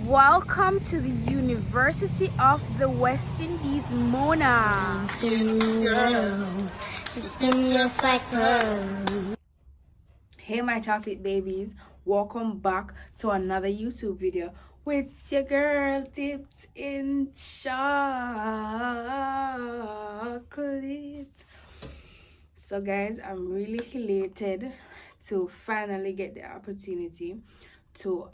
Welcome to the University of the West Indies, Mona. Hey my chocolate babies, welcome back to another YouTube video with your girl dipped in chocolate. So guys, I'm really elated to finally get the opportunity to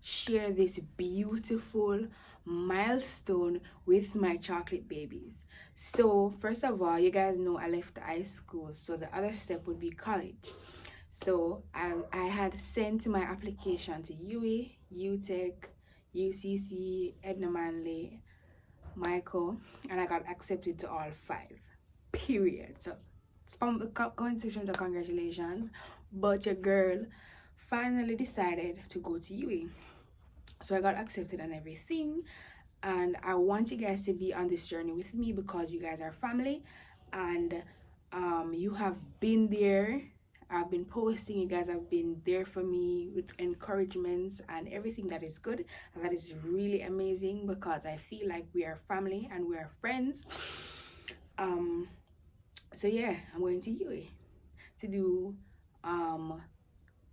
share this beautiful milestone with my chocolate babies. So first of all, you guys know I left high school, so the other step would be college. So I had sent my application to UAE, UTech, UCC, Edna Manley, Michael, and I got accepted to all 5. Period. So from the comment section, congratulations. But your girl finally decided to go to UAE. So I got accepted and everything. And I want you guys to be on this journey with me because you guys are family and you have been there. I've been posting, you guys have been there for me with encouragements and everything that is good, and that is really amazing because I feel like we are family and we are friends. So yeah, I'm going to UAE to do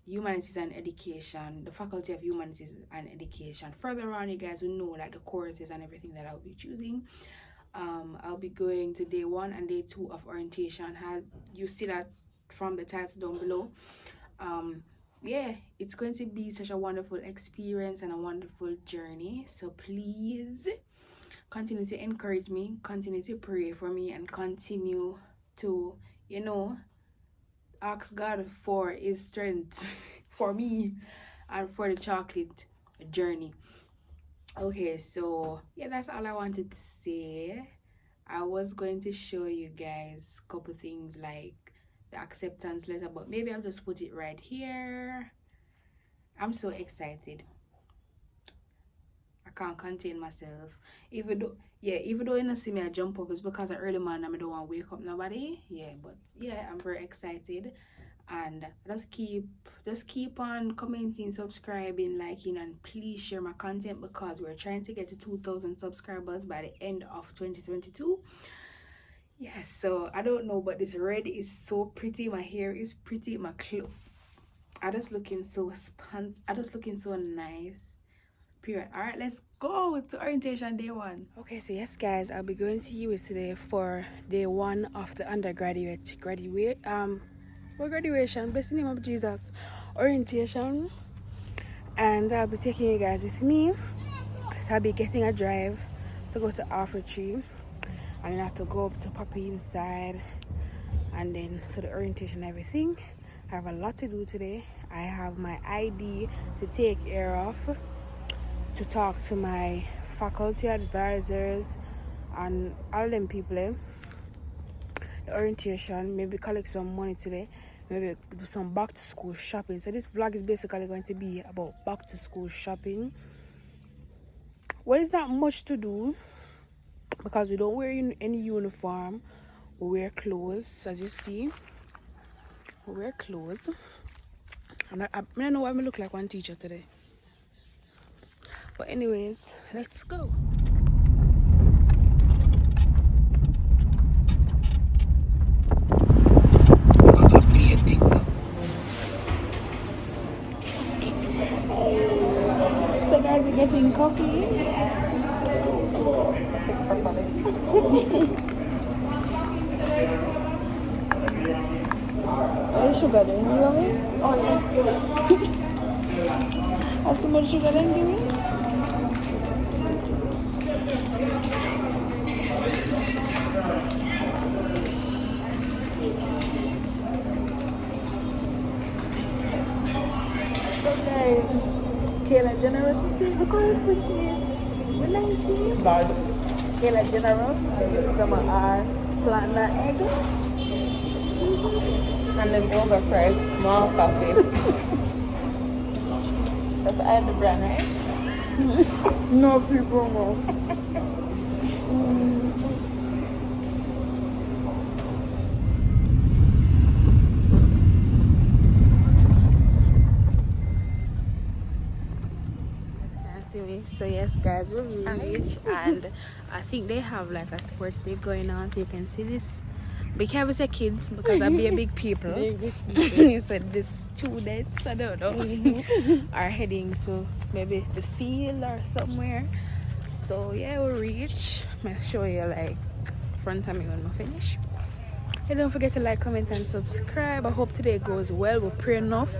humanities and education, the faculty of humanities and education. Further on, you guys will know like the courses and everything that I'll be choosing. I'll be going to day 1 and day 2 of orientation. You see that from the title down below. Yeah, it's going to be such a wonderful experience and a wonderful journey. So please continue to encourage me, continue to pray for me, and continue to, ask God for his strength for me and for the chocolate journey. Okay, so yeah, that's all I wanted to say. I was going to show you guys a couple things like the acceptance letter, but maybe I'll just put it right here. I'm so excited. I can't contain myself. Even though you don't see me I jump up, it's because I early man and I don't want to wake up nobody. Yeah, but yeah, I'm very excited. And just keep on commenting, subscribing, liking, and please share my content because we're trying to get to 2,000 subscribers by the end of 2022. Yes, so I don't know, but this red is so pretty. My hair is pretty. My clothes, I just looking so nice. Period. All right, let's go to orientation day 1. Okay, so yes guys, I'll be going to US today for day 1 of the undergraduate graduation, bless the name of Jesus, orientation. And I'll be taking you guys with me. So I'll be getting a drive to go to Alpha Tree, and then I have to go up to Poppy inside and then to the orientation and everything. I have a lot to do today. I have my ID to take care of, to talk to my faculty advisors and all them people. The orientation, maybe collect some money today, maybe do some back to school shopping. So this vlog is basically going to be about back to school shopping. Well, it's not much to do because we don't wear any uniform. We wear clothes, as you see. We wear clothes. I don't know why I look like one teacher today. But anyways, let's go. So guys, we're getting coffee. What sugar then? You want me? Oh yeah. How so much sugar then give me? So guys, Kayla Generous is here. Look how pretty. When I see bad. Kayla Generous and some of our plantain egg. And them overpriced small coffee. That's I had the brand, right? No free promo. see me. So yes guys, we reached and I think they have like a sports league going on, so you can see this. Be careful say kids because I be a big people. You said the students, I don't know, are heading to maybe the field or somewhere. So yeah, we reach. I'll show you like front of me when we finish. And don't forget to like, comment and subscribe. I hope today goes well. We pray enough.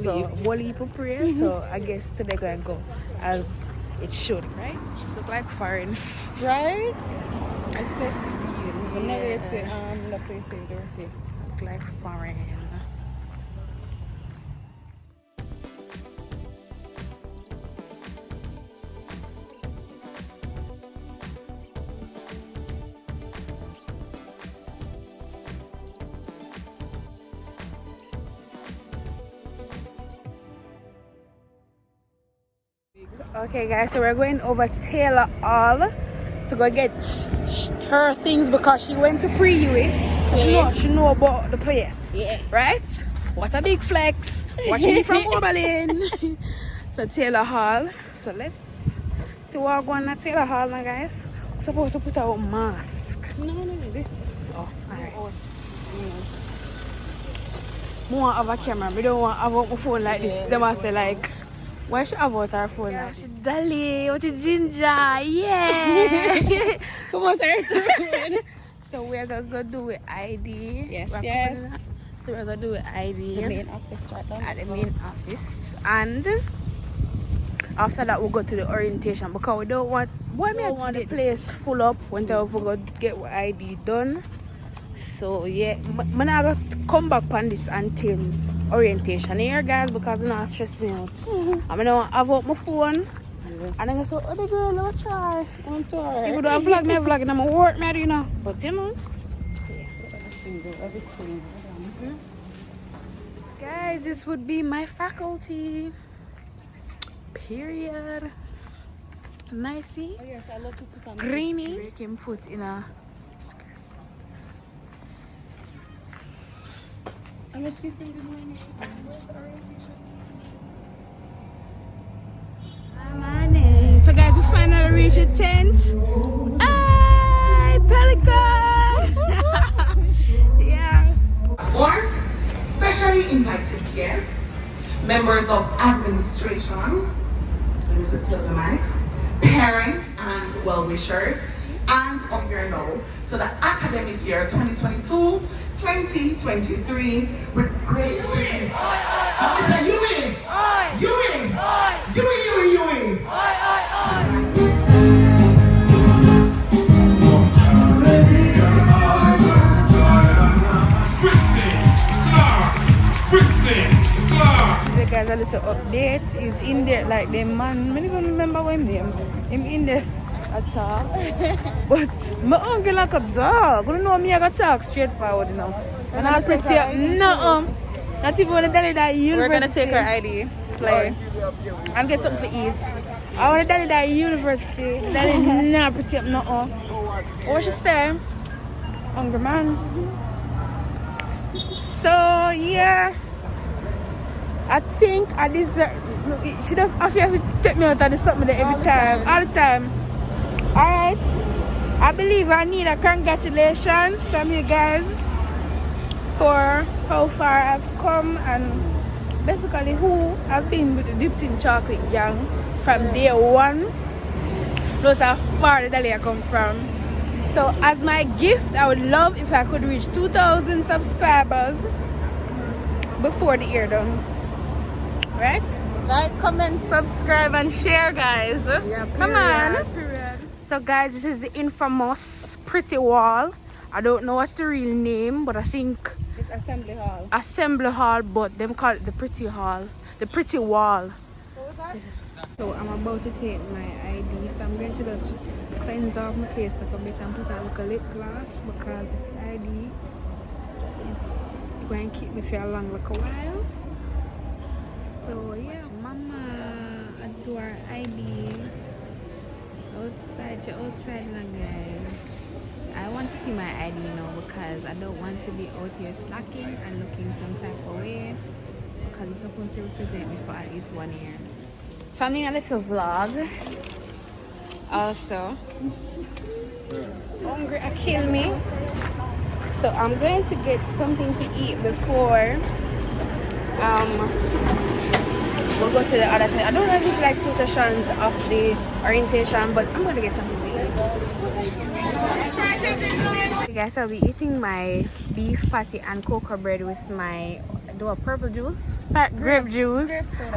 So one people pray. So I guess today gonna go as it should, right? Just look like foreign. Right? I place to see you. Whenever you say the place is dirty. Look like foreign. Okay guys, so we're going over Taylor Hall to go get her things because she went to pre-UE. She know about the place. Yeah. Right? What a big flex. Watching me from Oberlin. So Taylor Hall. So let's see what we're going at Taylor Hall now guys. We're supposed to put our mask. No. Oh, alright. I want to have a camera. We don't want to have a phone like this. They must say like, why should I have out our phone like this? Dolly, what is ginger? Yeah! Come on, sir. So we're going to go do with ID. Yes. So we're going to do with ID. The main office right now. At the main office. And after that we'll go to the orientation because we don't want the place full up when we go get what ID done. So yeah, I'm not going to come back on this until orientation here guys because it's not stress me out. I'm gonna have up my phone and I'm gonna say, oh the girl, let's try. On tour. People don't vlog me vlogging, I'm a work man, you know. But you know. Everything. Guys, this would be my faculty. Period. Nicey. Oh yes, I love to sit on Greeny. Breaking foot in a excuse me, good morning. So guys, we finally reached the tent. Hey, Pelican! Yeah. Or specially invited guests, members of administration, let me just tell the mic, parents and well-wishers, and of your know. So the academic year 2022-2023 with great dignity. I say you win! You win! You win! You win! You win! The guys a little update is in there like the man, I don't even remember what his name. Him in there at all. But my uncle like a dog. You know me I got talk straightforward, you know. And I'll pretty up. No, not even when I tell you that university. We're gonna take our ID. Play. And get something to eat. I want to tell you that university. That is not pretty up no. What she say? Hungry man. So yeah. I think I deserve. She does have to take me out and do something there every time. All the time. Alright. I believe I need a congratulations from you guys for how far I've come and basically who I've been with the Dipped in Chocolate gang from day one. Those how far the Dahlia come from. So as my gift, I would love if I could reach 2,000 subscribers before the year done. Right? Like, comment, subscribe, and share, guys. Yeah, come on. Period. So, guys, this is the infamous Pretty Wall. I don't know what's the real name, but I think It's Assembly Hall. Assembly Hall, but them call it the Pretty Hall, the Pretty Wall. What was that? So I'm about to take my ID, so I'm going to just cleanse off my face a bit and put on like a lip gloss because this ID is going to keep me for a long like a while. So yeah, Mama, I do our ID outside. You're outside now, guys. I want to see my ID now because I don't want to be out here slacking and looking some type of way because it's supposed to represent me for at least 1 year. So I'm doing a little vlog. Also, hungry kill me. So I'm going to get something to eat before we'll go to the other side. I don't know if it's like 2 sessions of the orientation, but I'm gonna get something to eat. Okay guys, I'll be eating my beef patty and cocoa bread with my purple juice, grape juice.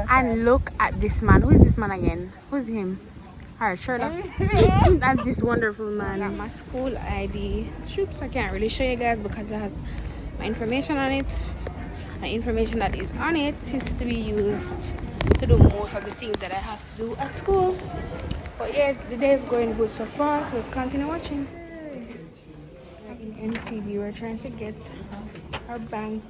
And look at this man. Who is this man again? Who's him? Alright, Sherlock. And this wonderful man. I got my school ID. Troops, I can't really show you guys because it has my information on it. The information that is on it is to be used to do most of the things that I have to do at school. But yeah, the day is going good so far, so let's continue watching. In NCB, we're trying to get our bank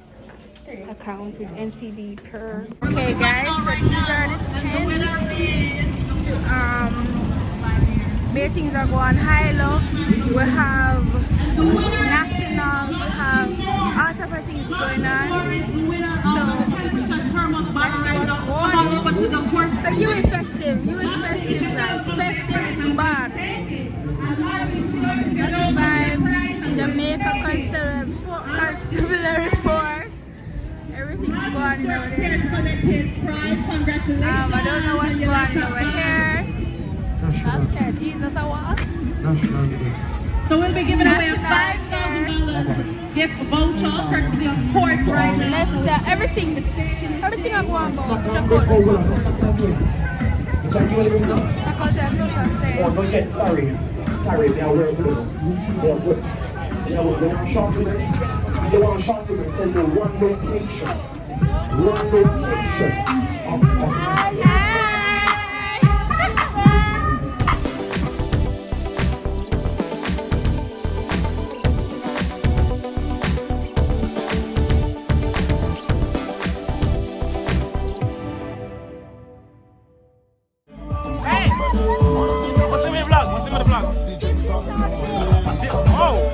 account with NCB per. Okay guys, so these are the 10 to where things are going high low. We have national, we have all type of things going on. So so you is festive guys. Festive bar. Vibe, Jamaica Constabulary Force. Everything's going on over there. I don't know what's going on over here. That's good. Jesus, I walk. Nationality. So we'll be giving away a $5,000 gift voucher courtesy of Port right now. Let's everything I go on about. Check out. Oh, not yet, sorry. Sorry, they are very good. They are good. They want to shop with them. They want to shop with them. Tell you one location. One location.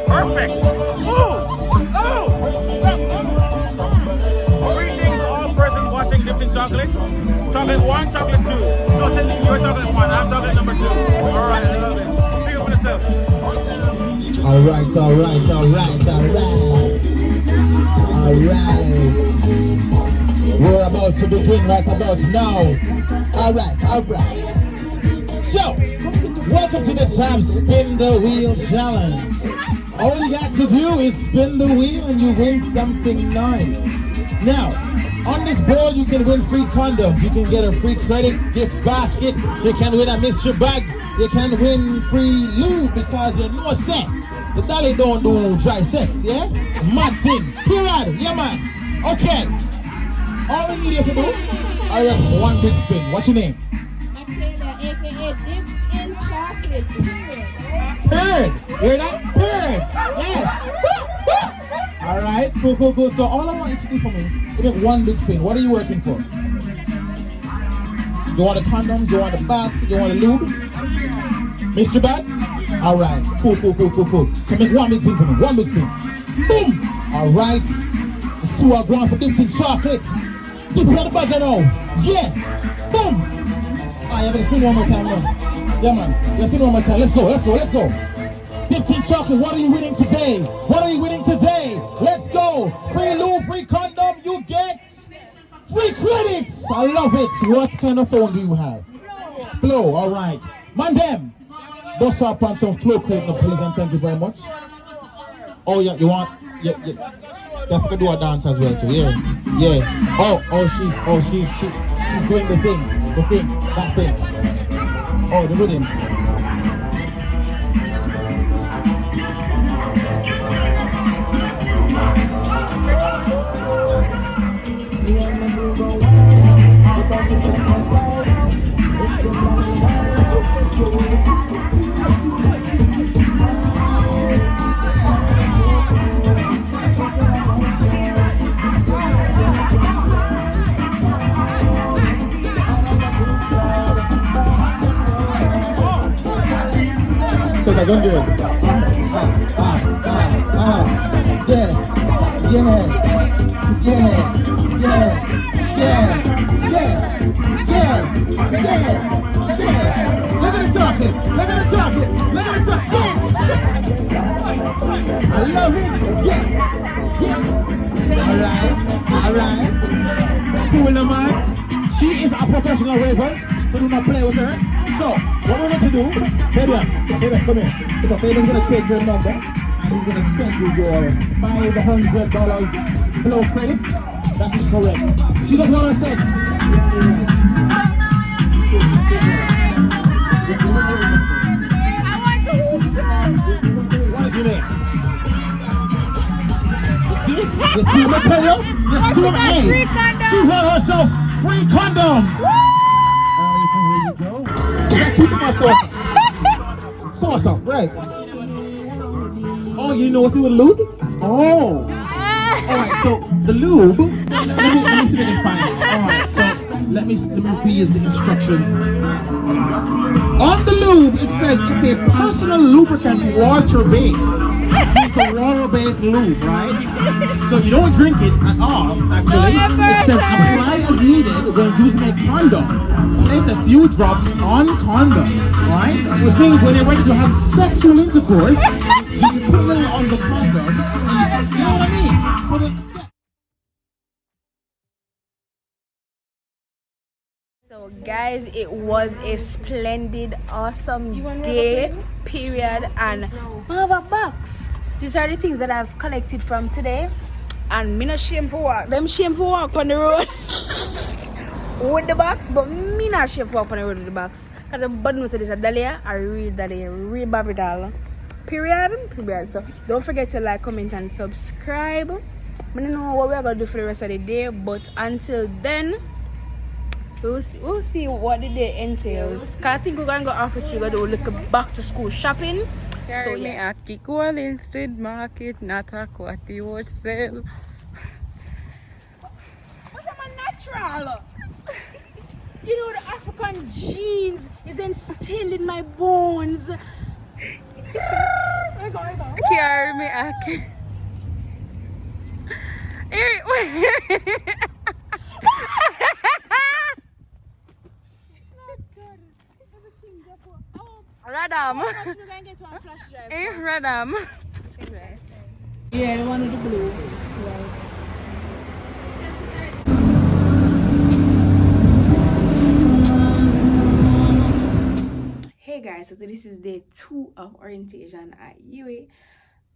Perfect. Greetings all persons watching Dipped in Chocolate. Chocolate 1, chocolate 2. No, tell me you're chocolate 1. I'm chocolate number 2. Alright, I love it. Speak up for yourself. Alright. We're about to begin right about now. Alright. So, welcome to the time Spin the Wheel Challenge. All you got to do is spin the wheel and you win something nice. Now, on this board you can win free condoms, you can get a free credit gift basket, you can win a mystery bag, you can win free lube because you know set. The dolly don't do dry sex, yeah? Mad thing. Period. Yeah man. Okay. All we need you to do, I have one big spin. What's your name? Makhalia, aka Dipped in Chocolate. Bird! Hear that? Bird! Yes! Alright, cool. So all I want you to do for me, you make one big spin. What are you working for? You want a condom? You want a basket? You want a lube? Mystery bag? Alright, cool. So make one big spin for me. One big spin. Boom! Alright. So I'm going for Dipped in Chocolate. Dip it on the bag now. Yeah! Boom! Ah, you have to spin one more time now. Yeah man, let's spin one more time. Let's go. Dipped in Chocolate, what are you winning today? Let's go. Free lube, free condom, you get free credits. I love it. What kind of phone do you have? Flow, alright. Man them, bust up on some flow credit now, please, and thank you very much. Oh yeah, you want, yeah. You have to do a dance as well too, yeah. She's doing the thing, that thing. Oh, the rhythm. Don't do it. Yeah. Look at the chocolate. Look at the chocolate. Look at the chocolate. I love it. Yeah. Alright. Cool, man. She is a professional raver, so do not play with her. So, what we're going to do, Fabian, come here. So Fabian's going to take your number, and he's going to send you your $500 flow credit. That is correct. She does what I said. What is your name? You see Makhalia? You see him? Hey, she got herself free condoms. Here you go. Keep my stuff. Sauce up, right? Oh, you know what you would lube? Oh. Alright, so the lube, let me see if I can find it. Alright, so let me read the instructions. On the lube, it says it's a personal lubricant water-based. It's a water-based lube, right? So you don't drink it at all, actually. It says apply as needed when using a condom. Place a few drops on condom, right? Which means when you're ready to have sexual intercourse, you can put a little on the condom. You know what I mean? So guys, it was a splendid, awesome day, period, and I have a box. These are the things that I've collected from today, and me not shame for walk. Them shame for walk on the road with the box, but me not shame for walk on the road with the box. Cause the button was this a Dahlia, I read Dahlia, read Bobby Doll. Period. So don't forget to like, comment, and subscribe. I don't know what we're gonna do for the rest of the day, but until then, we'll see what the day entails. Cause I think we're gonna go off with you, go look back to school shopping. So me a kick wall instead market, not a quality wholesale. But I'm a natural. You know the African genes is instilled in my bones. Carry me a kick. Radam. Radam. Yeah, one of the blue. Hey guys, so this is day 2 of orientation at Ayee,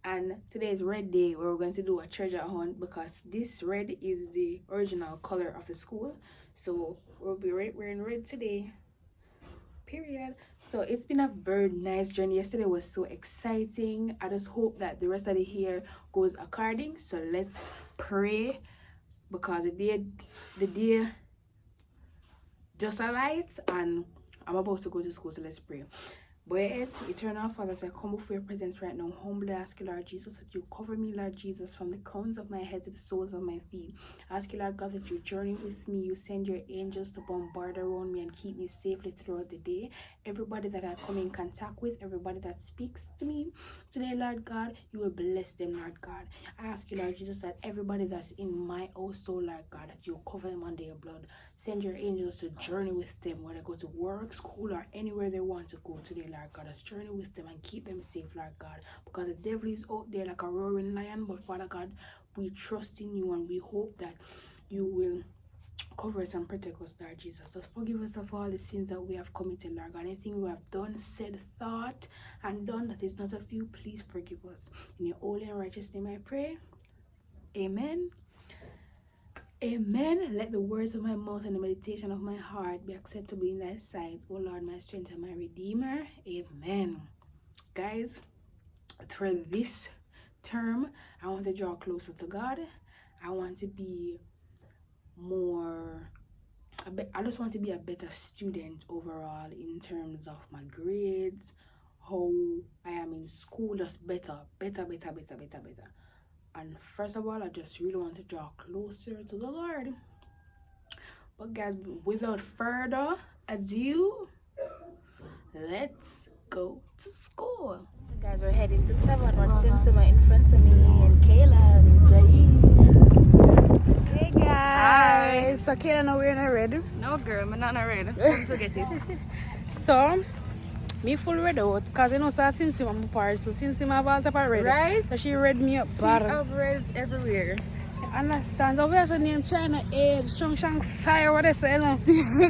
and today is red day where we're going to do a treasure hunt because this red is the original color of the school. So we'll be wearing red today. Period. So it's been a very nice journey. Yesterday was so exciting. I just hope that the rest of the year goes according. So let's pray because the day just a light and I'm about to go to school, so let's pray. Boy, eternal Father, as I come before your presence right now, humbly ask you, Lord Jesus, that you cover me, Lord Jesus, from the crowns of my head to the soles of my feet. I ask you, Lord God, that you journey with me. You send your angels to bombard around me and keep me safely throughout the day. Everybody that I come in contact with, everybody that speaks to me today, Lord God, you will bless them, Lord God. I ask you, Lord Jesus, that everybody that's in my household, Lord God, that you cover them under your blood. Send your angels to journey with them, whether they go to work, school, or anywhere they want to go today, Lord God. Let's journey with them and keep them safe, Lord God. Because the devil is out there like a roaring lion, but Father God, we trust in you and we hope that you will cover us and protect us, Lord Jesus. Just forgive us of all the sins that we have committed, Lord God. Anything we have done, said, thought, and done that is not of you, please forgive us. In your holy and righteous name I pray. Amen. Amen. Let the words of my mouth and the meditation of my heart be acceptable in thy sight, O Lord, my strength and my redeemer. Amen. Guys, for this term, I want to draw closer to God. I want to be I just want to be a better student overall in terms of my grades, how I am in school, just better. And first of all, I just really want to draw closer to the Lord. But guys, without further ado, let's go to school. So guys, we're heading to Tavern. What Simpson in front of me, and Kayla and Jai. Hey guys. So Kayla now we're not ready. No girl, I'm not ready. Don't forget it. So me full red out because you know so Sim Sim on my part. So Sim Sim have all type of red. Right? So she read me up She bad. have red everywhere. Understand? So we also name China Aid, Strong Shang Fire, what they say, you know?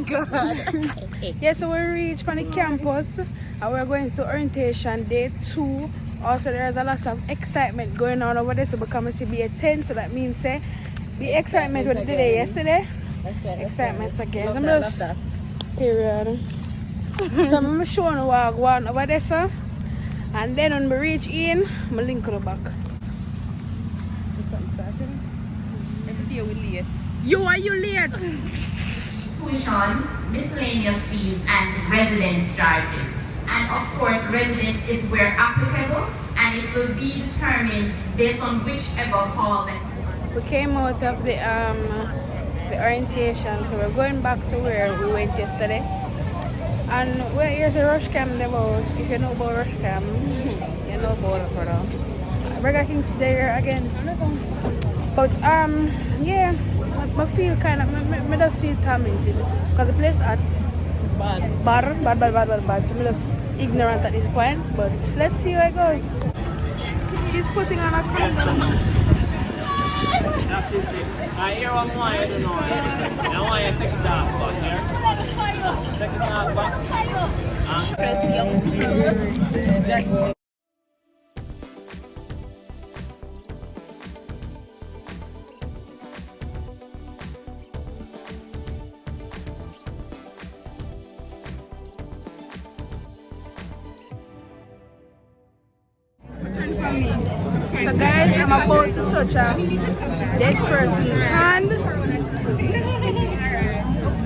God. Yeah, so we reached from the campus and we're going to orientation day 2. Also, there's a lot of excitement going on over there, so become a CBA 10, so that means the excitement with the day yesterday. That's right. Excitement again. Love I'm that, just, love period. So I'm showing you what I want over there, sir. And then when we reach in, I'm link you back. Every day we late. Are you late? Tuition, miscellaneous fees, and residence charges. And of course, residence is where applicable, and it will be determined based on whichever hall that's. We came out of the orientation, so we're going back to where we went yesterday. And here's a rush cam demos. If you know about rush cam, you know about it for now. Burger King's there again. But yeah, I feel kind of, I just feel tormented because the place at bad. So I'm just ignorant at this point. But let's see how it goes. She's putting on a condom. I hear what I want you to know. I want you to take it off, but here. Take it off, but. So guys, I'm about to touch a dead person's hand.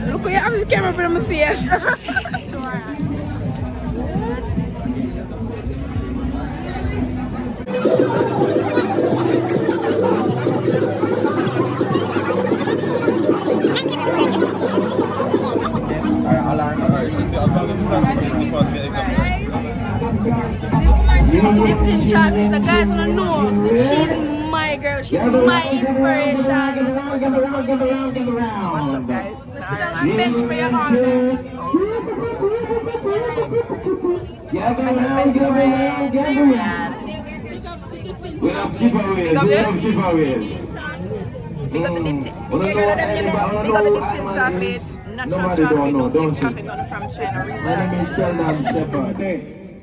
Look how you have the camera put on my face. Lipton shot, so guys wanna know, she's my girl, she's my inspiration. What's up, guys? Sit down and bench for your arms. Gather round. We have giveaways. Big up the Lipton. Big Big up the Lipton chocolate. Natural Nobody don't chocolate. know, don't you? Chocolate done from China. Real My name is chocolate. Sheldon Shepherd.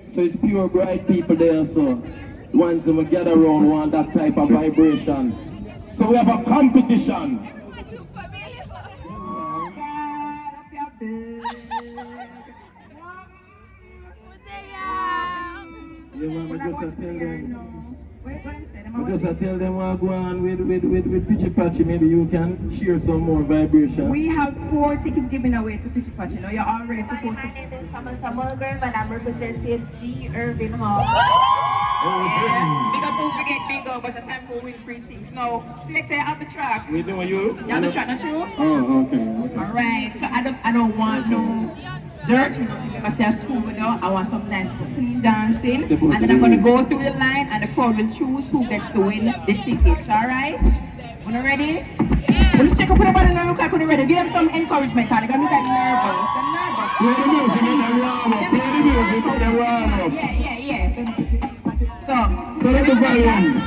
So it's pure bright people there, so once we gather around want that type of vibration. So we have a competition. Yeah, man, we just tell them. I just tell them what go on with Pitchy Patchy. Maybe you can share some more vibration. We have 4 tickets given away to Pitchy Patchy. Now you're already supposed to. My name is Samantha Mulgrew and I'm representing the Urban Hall. Big up, don't forget big up, but it's time for win free things. Now, select you have the track. We doing you? You have the track, not you? Oh, okay. Alright, so I don't want no dirt, you know, if I say a school window, I want some nice clean dancing. And then I'm gonna go through the line and the crowd will choose who gets to win the tickets, alright? When you ready? When you check up with the body and look like when you're ready, give them some encouragement, because they're looking nervous. They're nervous. Play the music in the warm up. Play the music in the warm up. Yeah. So, turn up the volume.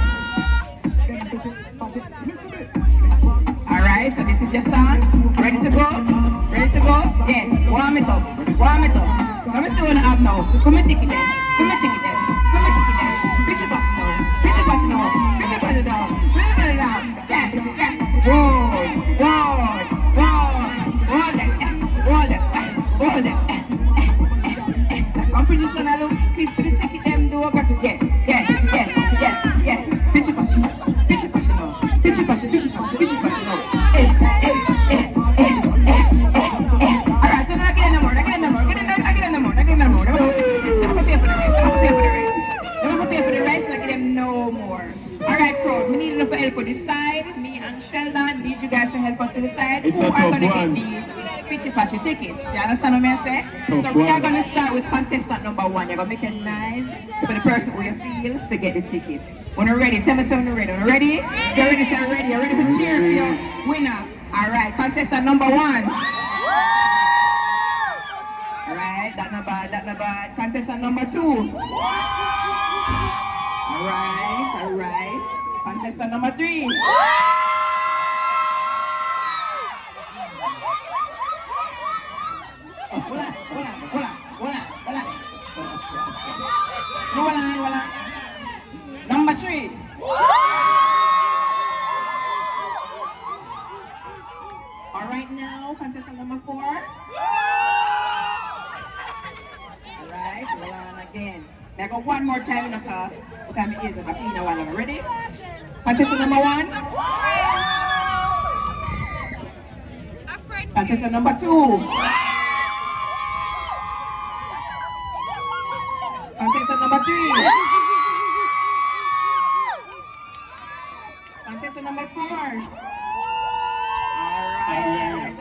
Alright, so this is your song. Ready to go? Ready to go? Yeah, warm it up. Let me see what I have now. Come and take it there. Pitch it back now. Yeah. Hold it. I'm pretty sure I don't see the ticket them do over to get. Yeah. Pitch it back now. Alright, so now get in the more. Never pay for the rest, not get them no more. Alright, crowd, we need enough help to decide. Me and Sheldon need you guys to help us to decide It's who a are tough gonna one. get the Pitchy Patchy tickets. You understand what I'm saying? So we are gonna start with contestant number 1. You're gonna make it nice for the person who you feel to get the ticket. When you're ready, tell me when you're ready. When you're ready? You're ready, say ready. You're ready for cheer for your winner. All right, contestant number 1. All right, that not bad, that not bad. Contestant number 2. All right. Contestant number 3. Hold on. Number 3. All right now, contestant number 4. All right, hold on again. I got one more time in the car. What time it is? If I clean the one, ready? Contestant number 1. Contestant number 2. Contestant number 3. Contestant number 4. All right.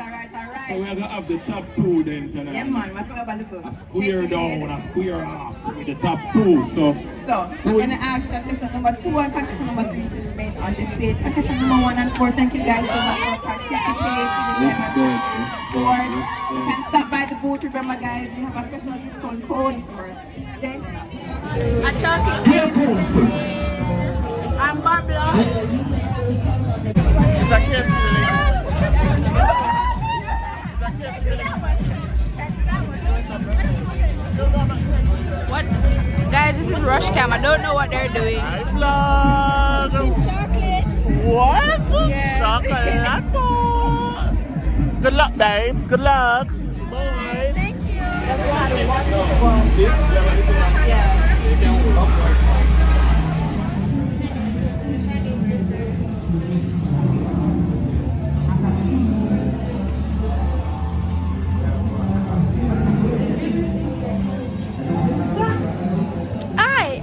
So we're gonna have the top 2 then tonight. Yeah, man. What about the a square down, a square off with the top 2. So I'm gonna ask contestant number 2 and contestant number 3 to remain on the stage. Contestant number 1 and 4, thank you guys so much for participating. Respect. You can stop by the booth. Remember, guys, we have a special discount code for a student. A chocolate and Barbara. It's a KFC. What? Guys, this is Rush Cam. I don't know what they're doing. Hi, vlog. What? Yeah. Chocolate. Good luck, babes. Good luck. Bye. Thank you.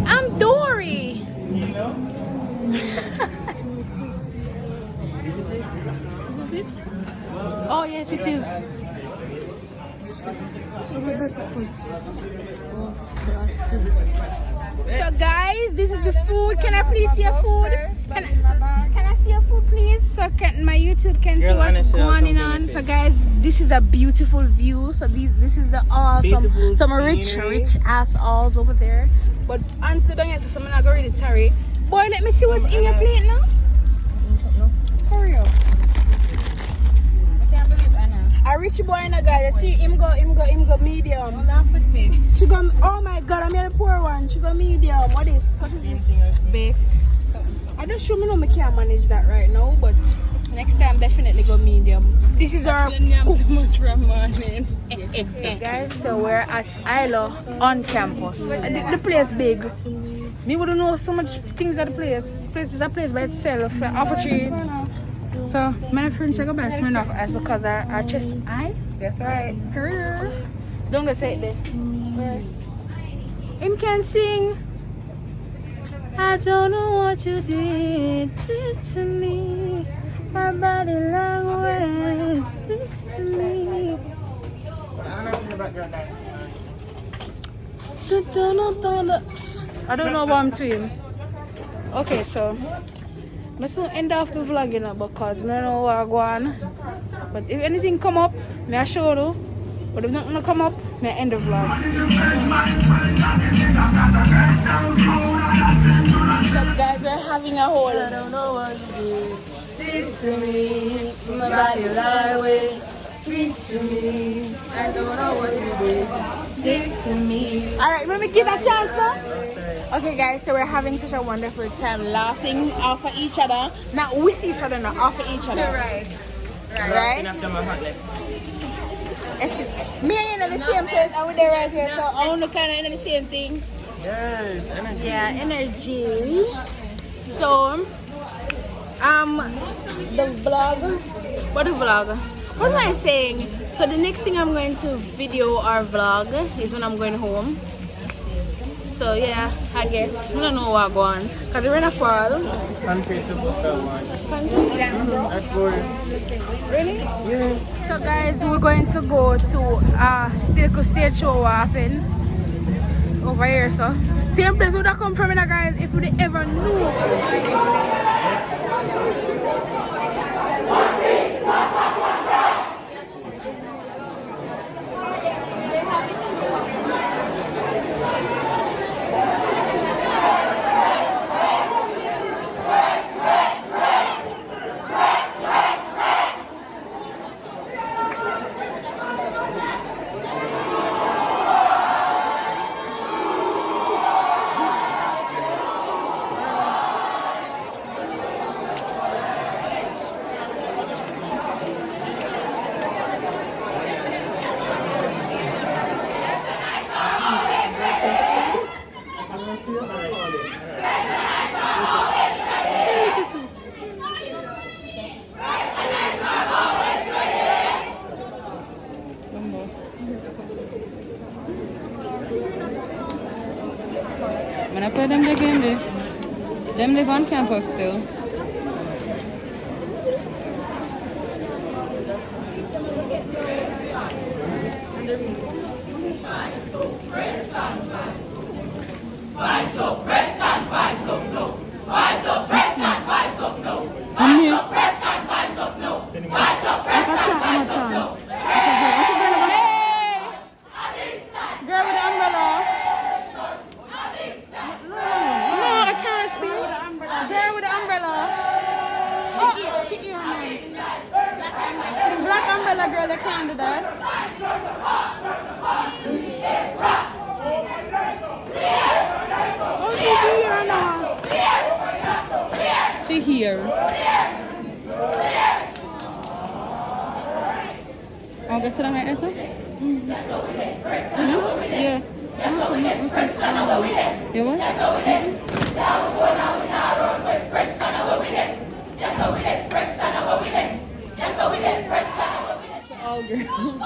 I'm Dory. Is this it? Oh yes, it is. So guys, this is the food. Can I please see your food? Can I see your food please? So my YouTube can see what's going on. So guys, this is a beautiful view. So this is the some rich ass alls over there. But answer down here, so I'm not going to tarry. Boy, let me see what's in your plate now. Hurry up. I can't believe Anna. A rich boy now, guys. I see him go medium. Laugh with me. She go, oh my god, I'm the poor one. She go medium. What is this? Babe. I don't sure me know I can't manage that right now, but next time definitely go medium. This is our cook. So guys, so we're at Ayee on campus. The place big. Me wouldn't know so much things at the place. This place is a place by itself. Off a tree. So my friend check up and smell off as because our chest eye. That's right. Don't go say it this. Him can sing. I don't know what you did to me. My body language speaks to me. I don't know what I'm doing. Okay, so I soon end off the vlog, you know, because I don't know what I go on. But if anything come up, I show you. But if nothing come up, I end the vlog. So guys, we're having a whole. I don't know what you did to me. My body language speaks to me. I don't know what you did to me. Alright, let me give that chance now. Okay guys, so we're having such a wonderful time laughing off of each other. Not with each other, not off of each other. Right. Excuse me. Me and you know the same shirt and we're there right here, so I want to kind of the same thing. Yes, energy. Yeah, energy. So, the vlog. What the vlog? What am I saying? So the next thing I'm going to video or vlog is when I'm going home. So yeah, I guess I don't know what I'm going because we're in a fall. Country to that one. Really? Yeah. So guys, we're going to go to stage show what happened over here. So same place would have come from, guys, if we ever knew. I'm gonna play them the game there. Them live on campus still. Vibes up, rest and vibes up, no. Vibes up, rest and vibes up, no. I'm Vibes up, rest and vibes up, no. Vibes up, rest and vibes up, no. Girl with the umbrella. No, I can't see. Girl with the umbrella. She here, man. Black umbrella girl, they can't do that. Oh, she here now. She here. I'll get to them right there, sir? Yeah. You what? All girls.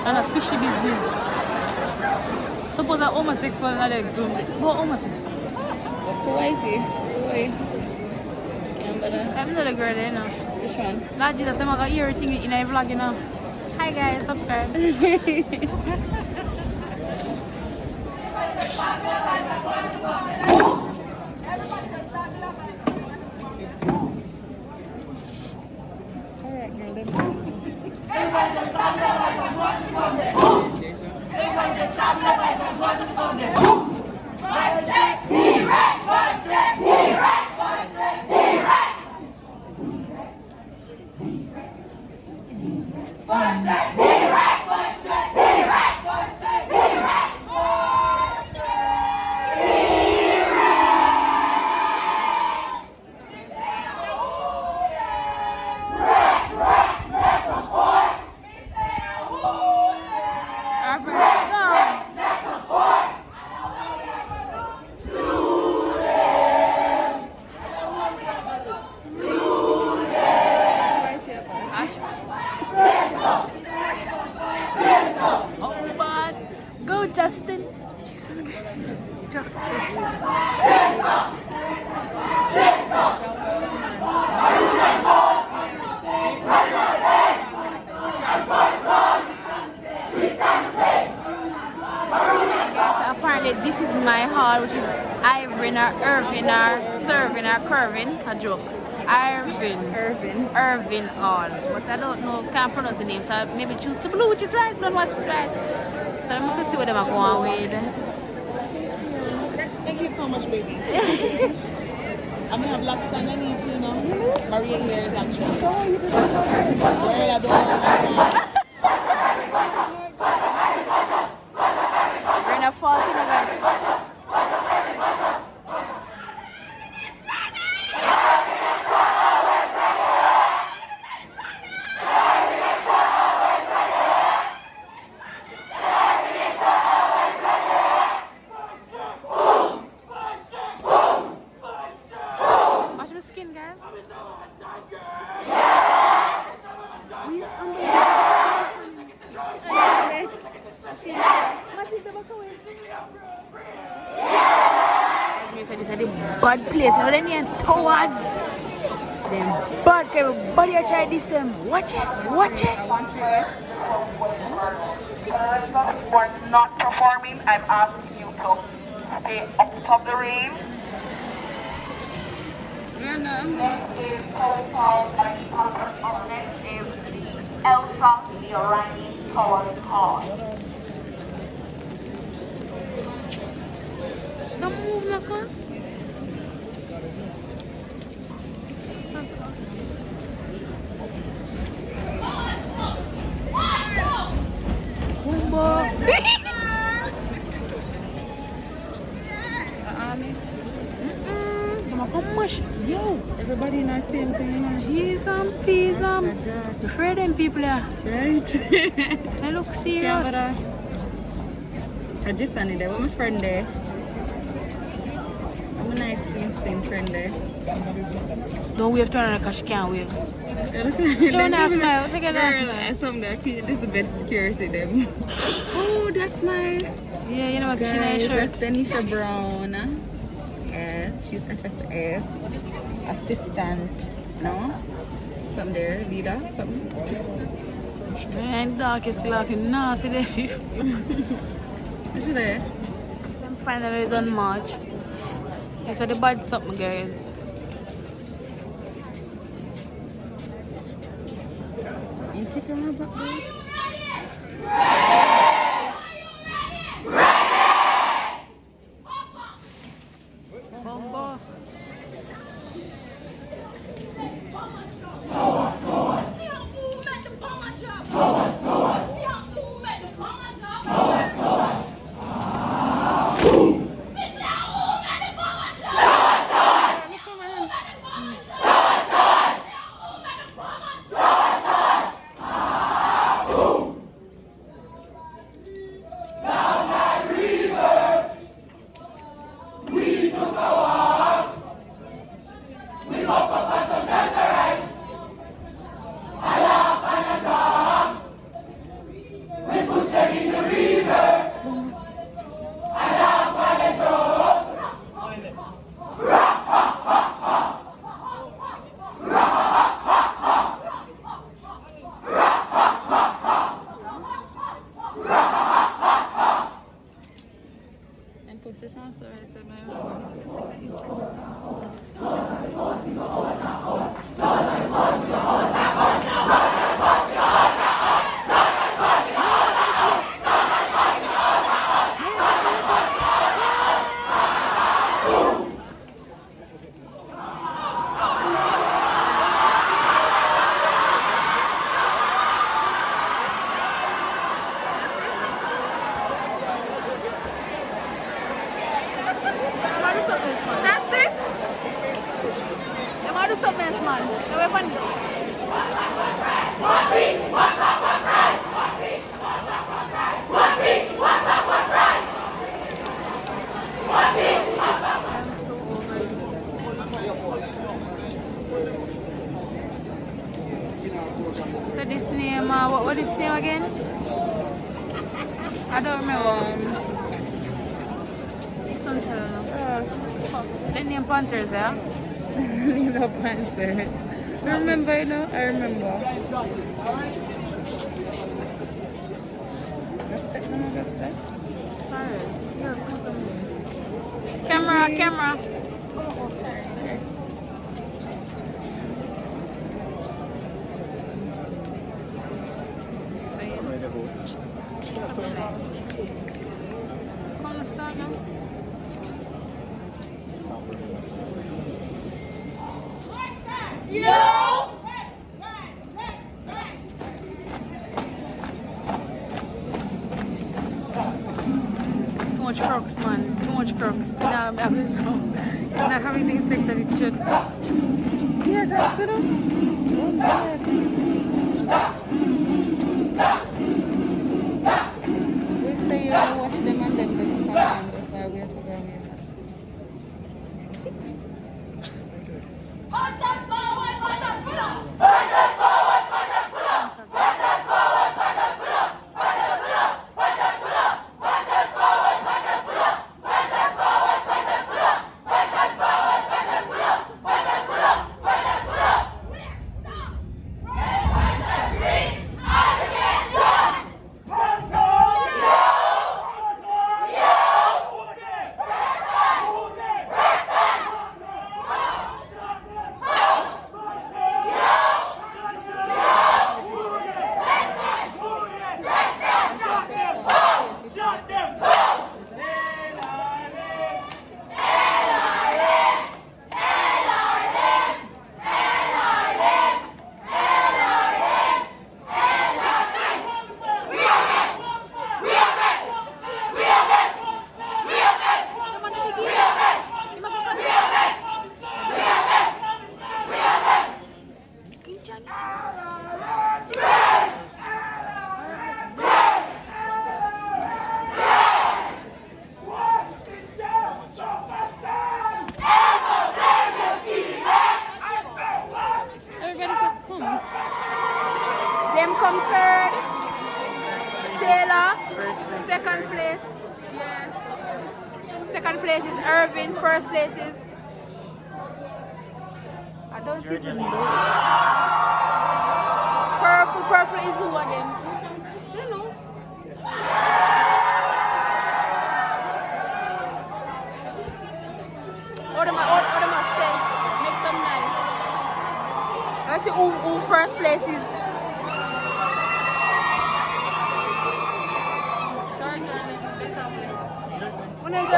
And a fishy business. Suppose a homosexual and they do go homosexual. Whitey. I'm not a girl there now. Which one? Not just I'm gonna hear everything in a vlog, you know. Hi guys, subscribe. Justin. Jesus Christ. Justin. Yes, apparently this is my hall, which is Irvin or Irvin or Servin or Curvin. A joke. Irvin Hall. But I don't know, can't pronounce the name, so I maybe choose the blue, which is right, blue, what is right. So I'm going to see what them are going with. Thank you so much, babies. I'm gonna have locks underneath, you know. Maria here is actually. Well, I don't know. It's a bad place. You know they need towers. Them bad. Everybody try this them. Watch it. Watch it. Who are not performing, I'm asking you to stay up top the ring. Next is Powerful and next is Elsa, the Iranian Tower Call. Some move, Marcus. Bumbo. Come much. Yo, everybody in the same thing, you know. Cheese and peas and the afraid them people are. Right. They look serious. I just need there. With my friend there. I'm a nice same friend there. Don't wave to her because she can't wave. Show her smile. Look at that smile. Some that this is good security them. Oh, that's my. Yeah, you know what's in her shirt. That's Tanisha Brown. Yes, she's FSF assistant. No, some there leader, something. And darkest class in nasty there. What's there? I'm finally done March. It's a bad something, guys. You take your back there? So this name, what is this name again? I don't remember. The name Panthers, yeah? You know Panthers. I remember, you know, I remember. Camera. Oh, sorry. Too much crooks, man. Too much crooks. Now I'm having so. It's not having the effect that it should. Here, guys, sit we stay here and watch them and them come and that's why we have to go here. Second place, yes. Second place is Irvin. First place is I don't think purple. Purple is who again? I don't know. What am I say? Make some nice. Let's see who first place is. When is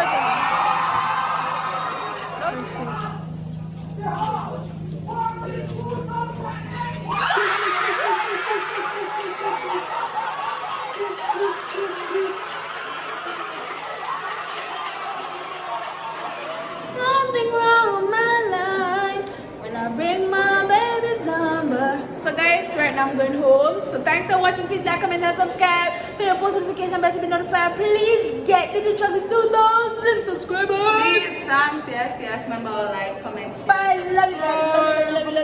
Something wrong with my life when I bring my baby's number. So guys, right now I'm going home. So thanks for watching. Please like, comment, and subscribe. Turn your post notification bell to be notified. Please get the picture with 2,000 subscribers. Please, thanks, yes, remember, like, comment, share. Bye, love you guys. Love you.